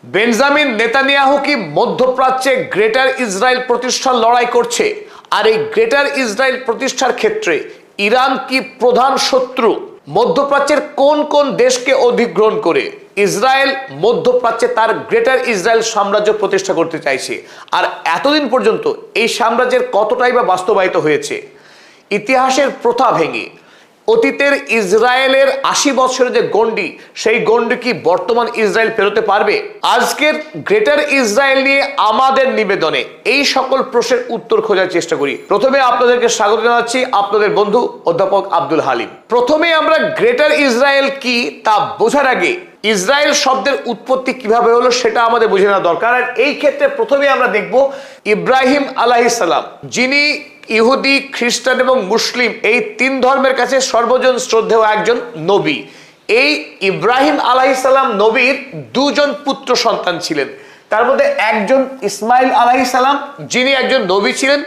Benjamin Netanyahu কি মধ্যপ্রাচ্যে greater Israel প্রতিষ্ঠার লড়াই করছে? আর এই গ্রেটার ইসরায়েল প্রতিষ্ঠার ক্ষেত্রে ইরান কি প্রধান শত্রু? মধ্যপ্রাচ্যের কোন কোন দেশকে অধিগ্রহণ করে ইসরায়েল মধ্যপ্রাচ্যে তার গ্রেটার ইসরায়েল সাম্রাজ্য প্রতিষ্ঠা করতে চাইছে? আর এতদিন পর্যন্ত এই সাম্রাজ্যের কতটাই বা বাস্তবায়িত হয়েছে? ইতিহাসের প্রথা ভেঙে অতীতের ইসরায়েলের ৮০ বছরের যে গণ্ডি, সেই গণ্ডি কি বর্তমান ইসরায়েল পেরোতে পারবে? আজকের গ্রেটার ইসরায়েল নিয়ে আমাদের নিবেদনে এই সকল প্রশ্নের উত্তর খোঁজার চেষ্টা করি। প্রথমে আপনাদেরকে স্বাগত জানাচ্ছি, আপনাদের বন্ধু অধ্যাপক আব্দুল হালিম। প্রথমে আমরা গ্রেটার ইসরায়েল কি তা বোঝার আগে ইসরায়েল শব্দের উৎপত্তি কিভাবে হলো সেটা আমাদের বুঝে নেওয়া দরকার। আর এই ক্ষেত্রে প্রথমে আমরা দেখব ইব্রাহিম আলাইহিস সালাম, যিনি ইহুদি, খ্রিস্টান এবং মুসলিম এই তিন ধর্মের কাছে সর্বজন শ্রদ্ধেয় একজন নবী। এই ইব্রাহিম আলাইহিস সালাম নবীর দুজন পুত্র সন্তান ছিলেন। তার মধ্যে একজন ইসমাইল আলাইহিস সালাম, যিনি একজন নবী ছিলেন।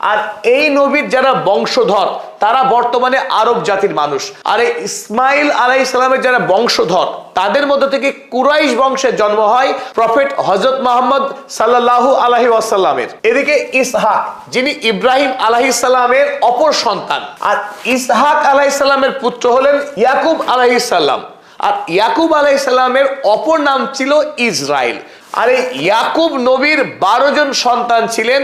আর এই নবীর যারা বংশধর তারা বর্তমানে আরব জাতির মানুষ। আর এই ইসমাইল আলাইহিস সালামের যারা বংশধর তাদের মধ্যে থেকে কুরাইশ বংশের জন্ম হয় প্রফেট হযরত মুহাম্মদ সাল্লাল্লাহু আলাইহি ওয়াসাল্লামের। এদিকে ইসহাক, যিনি ইব্রাহিম আলাইহিস সালামের অপর সন্তান, আর ইসহাক আলাইহিস সালামের পুত্র হলেন ইয়াকুব আলাইহিস সালাম। আর ইয়াকুব আলাইহিস সালামের অপর নাম ছিল ইসরাইল। আর এই ইয়াকুব নবীর ১২ জন সন্তান ছিলেন।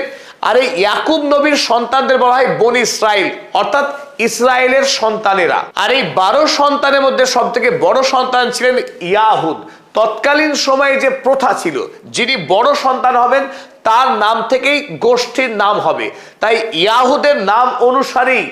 আর এই ইয়াকুব নবীর সন্তানদের বলা হয় বনি ইসরাইল, অর্থাৎ ইসরায়েলের সন্তানেরা। আর এই ১২ সন্তানের মধ্যে সব থেকে বড় সন্তান ছিলেন ইয়াহুদ। তৎকালীন সময়ে যে প্রথা ছিল, যিনি বড় সন্তান হবেন তার নাম থেকেই গোষ্ঠীর নাম হবে। তাই ইয়াহুদের নাম অনুসারেই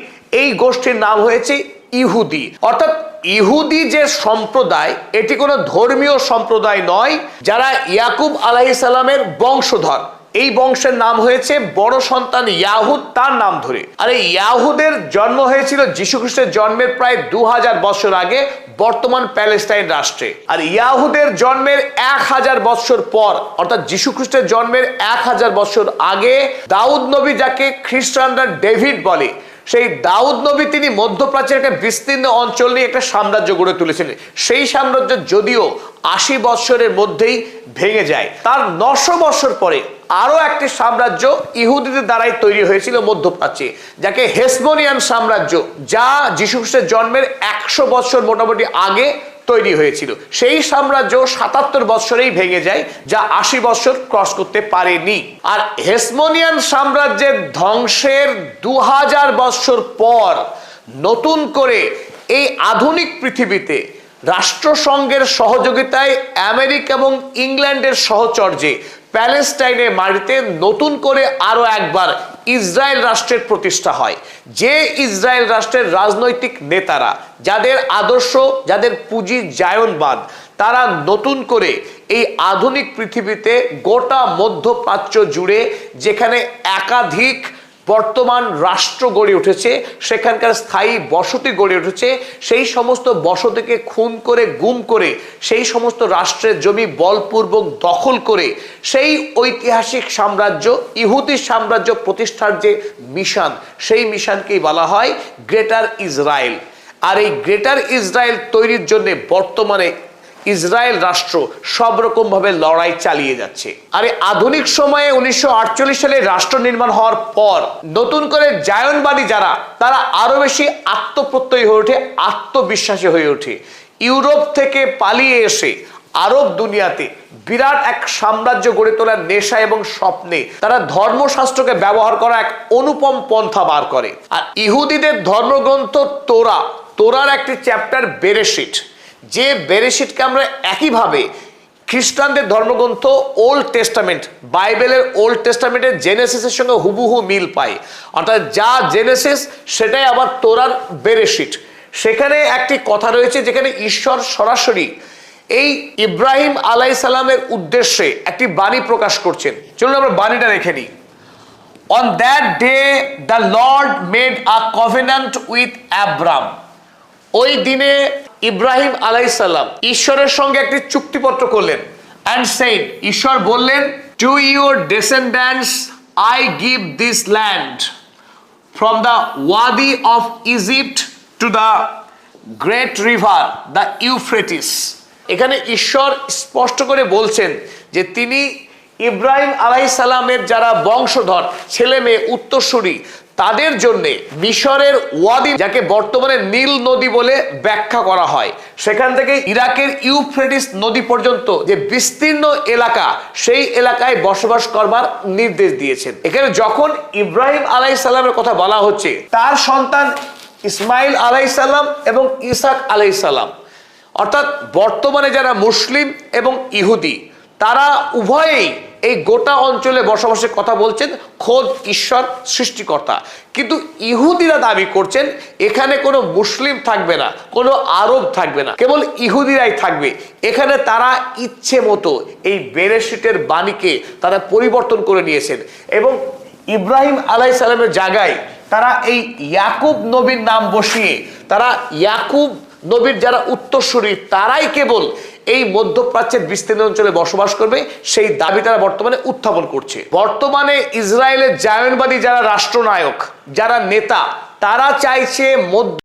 এই গোষ্ঠীর নাম হয়েছে ইহুদি। অর্থাৎ ইহুদি যে সম্প্রদায়, এটি কোনো ধর্মীয় সম্প্রদায় নয়। যারা ইয়াকুব আলাইহিস সালামের বংশধর, এই বংশের নাম হয়েছে বড় সন্তান ইয়াহুদ, তার নাম ধরে। আর এই ইয়াহুদের জন্ম হয়েছিল যীশু খ্রিস্টের জন্মের প্রায় ২০০০ বছর আগে বর্তমান প্যালেস্টাইন রাষ্ট্রে। আর ইয়াহুদের জন্মের ১০০০ বছর পর, অর্থাৎ যীশু খ্রিস্টের জন্মের ১০০০ বছর আগে দাউদ নবী, যাকে খ্রিস্টানরা ডেভিড বলে, সেই দাউদ নবী তিনি মধ্যপ্রাচ্যের একটা বিস্তীর্ণ অঞ্চল নিয়ে একটা সাম্রাজ্য গড়ে তুলেছিলেন। সেই সাম্রাজ্য যদিও ৮০ বছরের মধ্যেই ভেঙে যায়। তার ৯০০ বছর পরে আরো একটি সাম্রাজ্য ইহুদিদের দ্বারাই তৈরি হয়েছিল মধ্যপ্রাচ্যে, যাকে হেসবোনিয়ান সাম্রাজ্য, যা যীশু খ্রিস্টের জন্মের ১০০ বছর মোটামুটি আগে তৈরি হয়েছিল। সেই সাম্রাজ্য ৭৭ বছরেই ভেঙে যায়, যা ৮০ বছর ক্রস করতে পারেনি। আর হেসবোনিয়ান সাম্রাজ্যের ধ্বংসের ২০০০ বছর পর নতুন করে এই আধুনিক পৃথিবীতে রাষ্ট্রসংঘের সহযোগিতায় আমেরিকা এবং ইংল্যান্ডের সহচর্যে প্যালেস্টাইনের মাটিতে নতুন করে আরো একবার ইসরায়েল রাষ্ট্রের প্রতিষ্ঠা হয়। যে ইসরায়েল রাষ্ট্রের রাজনৈতিক নেতারা, যাদের আদর্শ, যাদের পুঁজি জায়নবাদ, তারা নতুন করে এই আধুনিক পৃথিবীতে গোটা মধ্যপ্রাচ্য জুড়ে যেখানে একাধিক বর্তমান রাষ্ট্র গড়ে উঠেছে, সেখানকার স্থায়ী বসতি গড়ে উঠেছে, সেই সমস্ত বসতিকে খুন করে, গুম করে, সেই সমস্ত রাষ্ট্রের জমি বলপূর্বক দখল করে সেই ঐতিহাসিক সাম্রাজ্য, ইহুদি সাম্রাজ্য প্রতিষ্ঠার যে মিশন, সেই মিশনকেই বলা হয় গ্রেটার ইসরায়েল। আর এই গ্রেটার ইসরায়েল তৈরির জন্য বর্তমানে ইসরায়েল রাষ্ট্র সব রকম ভাবে লড়াই চালিয়ে যাচ্ছে। আর এই আধুনিক সময়ে ১৯৪৮ সালে রাষ্ট্র নির্মাণ হওয়ার পর নতুন করে জায়নবাদী যারা, তারা আরো বেশি আত্মপ্রত্যয়ী হয়ে ওঠে, আত্মবিশ্বাসী হয়ে ওঠে। ইউরোপ থেকে পালিয়ে এসে আরব দুনিয়াতে বিরাট এক সাম্রাজ্য গড়ে তোলার নেশা এবং স্বপ্নে তারা ধর্মশাস্ত্রকে ব্যবহার করা এক অনুপম পন্থা বার করে। আর ইহুদিদের ধর্মগ্রন্থ তোরার একটি চ্যাপ্টার বেরেশিট, যে বেরেশিটকে আমরা একইভাবে খ্রিস্টানদের ধর্মগ্রন্থ ওল্ড টেস্টামেন্ট, বাইবেলের ওল্ড টেস্টামেন্টের জেনেসিসের সঙ্গে হুবহু মিল পাই। অর্থাৎ যা জেনেসিস সেটাই আবার তোরার বেরেশিট। সেখানে একটি কথা রয়েছে যেখানে ঈশ্বর সরাসরি এই ইব্রাহিম আলাইহিস সালামের উদ্দেশ্যে একটি বাণী প্রকাশ করছেন। চলুন আমরা বাণীটা রেখে নিই। On that day the Lord made a covenant with Abram. ওই দিনে ইব্রাহিম আলাইহিস সালাম ঈশ্বরের সঙ্গে একটি চুক্তিপত্র করলেন। and said, ঈশ্বর বললেন, to your descendants I give this land from the wadi of Egypt to the great river the Euphrates. এখানে ঈশ্বর স্পষ্ট করে বলছেন যে তিনি ইব্রাহিম আলাইহিস সালামের যারা বংশধর, ছেলে মেয়ে, উত্তরসূরি, তাদের জন্য মিশরের ওয়াদি, যাকে বর্তমানে নীল নদী বলে ব্যাখ্যা করা হয়, সেখান থেকে ইরাকের ইউফ্রেটিস নদী পর্যন্ত যে বিস্তীর্ণ এলাকা, সেই এলাকায় বসবাস করবার নির্দেশ দিয়েছেন। এখানে যখন ইব্রাহিম আলাইহিস সালামের কথা বলা হচ্ছে, তার সন্তান ইসমাইল আলাইহিস সালাম এবং ইসাক আলাইহিস সালাম, অর্থাৎ বর্তমানে যারা মুসলিম এবং ইহুদি, তারা উভয়েই এই গোটা অঞ্চলে বসবাসের কথা বলছেন খোদ ঈশ্বর সৃষ্টিকর্তা। কিন্তু ইহুদিরা দাবি করছেন এখানে কোনো মুসলিম থাকবে না, কোনো আরব থাকবে না, কেবল ইহুদিরাই থাকবে। এখানে তারা ইচ্ছে মতো এই বেরেশিটের বাণীকে তারা পরিবর্তন করে নিয়েছেন এবং ইব্রাহিম আলাইহিস সালামের জায়গায় তারা এই ইয়াকুব নবীর নাম বসিয়ে, তারা ইয়াকুব নবীর যারা উত্তরসূরি, তারাই কেবল এই মধ্যপ্রাচ্যের বিস্তীর্ণ অঞ্চলে বসবাস করবে, সেই দাবি তারা বর্তমানে উত্থাপন করছে। বর্তমানে ইসরায়েলের জায়নবাদী যারা রাষ্ট্রনায়ক, যারা নেতা, তারা চাইছে মধ্য